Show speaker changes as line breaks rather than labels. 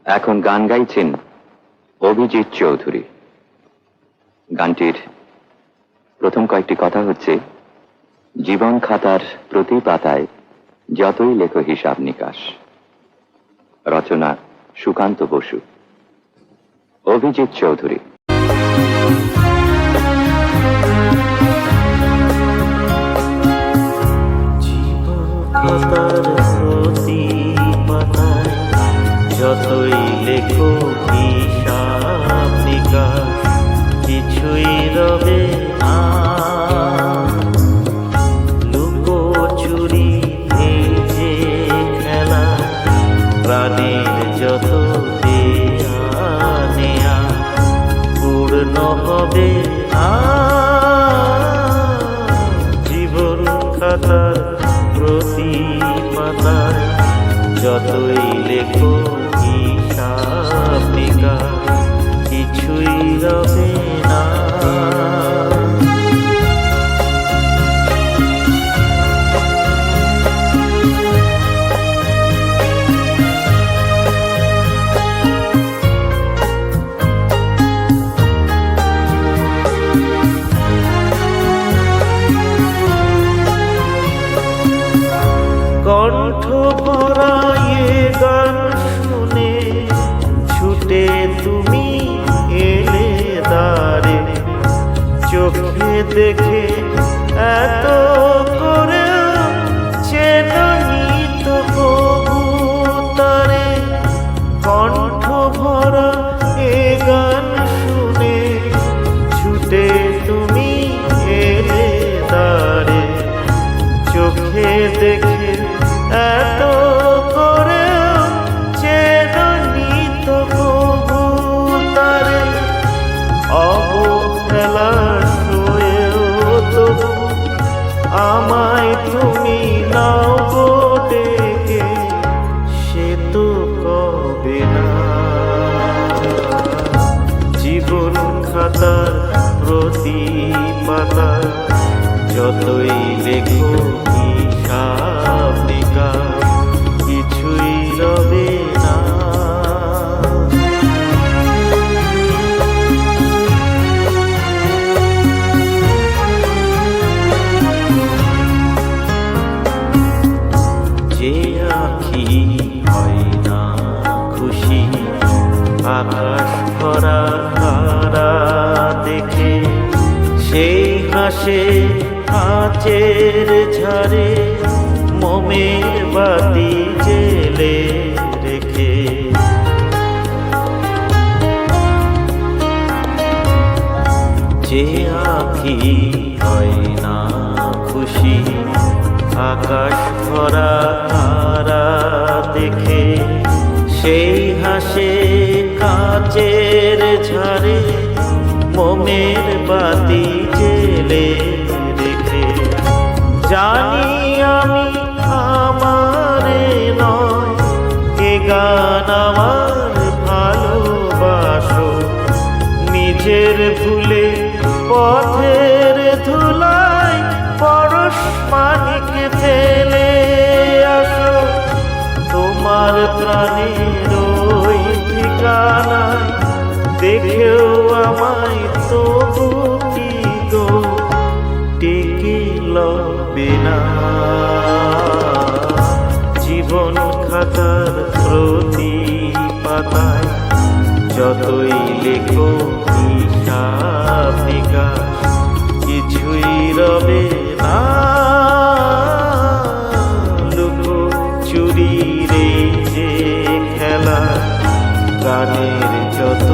এখন গান গাইছেন অভিজিৎ চৌধুরী। গানটির প্রথম কয়েকটি কথা হচ্ছে, জীবন খাতার প্রতি পাতায় যতই লেখো হিসাব নিকাশ। রচনা সুকান্ত বসু। অভিজিৎ চৌধুরী।
যতই লেখো হিসাব নিকাশ কিছুই রবে না। লুকোচুরি এই যে খেলা, প্রাণীর যত দেয়া নেয়া পূর্ণ হবে না। জীবন খাতার প্রতি পাতায় যতই লেখো হিসাব নিকাশ কিছুই রবে না। কণ্ঠ ভরা গান শুনে ছুটে তুমি এলে দ্বারে, চোখে দেখে এত করে চেনানি তো কবুতরে। কণ্ঠ ভরা এ গান শুনে ছুটে তুমি এলে দ্বারে, চোখে দেখে এত করে চেনানি তো কবুতরে। অবহেলার শোয়েও তবু আমায় তুমি নাও গো ডেকে, সে তো কবে না। জীবন খাতার প্রতি পাতায় যতই লেখো হিসাব নিকাশ কিছুই রবে না। যে আঁখি হয় না খুশি আকাশ ভরা তারা দেখে, সেই হাসে কাঁচের ঝাড়ে মোমের বাতি জেলে রেখে। যে আঁখি হয় না খুশি আকাশ ভরা তারা দেখে, সেই হাসে কাঁচের ঝাড়ে মোমের বাতি জেলে রেখে। জানি আমি আমারে নয় এ গান আমার ভালোবাসো, নিজের ভুলে পথের ধুলায় পরশ মানিক ফেলে আসো। তোমার প্রাণের ওই ঠিকানায় দেখেও আমায় তবু কি গো টেকে লবে না। জীবন খাতার প্রতি পাতায় যতই লেখো হিসাব নিকাশ কিছুই রবে না। লুকোচুরি রে যে খেলা, গানের যত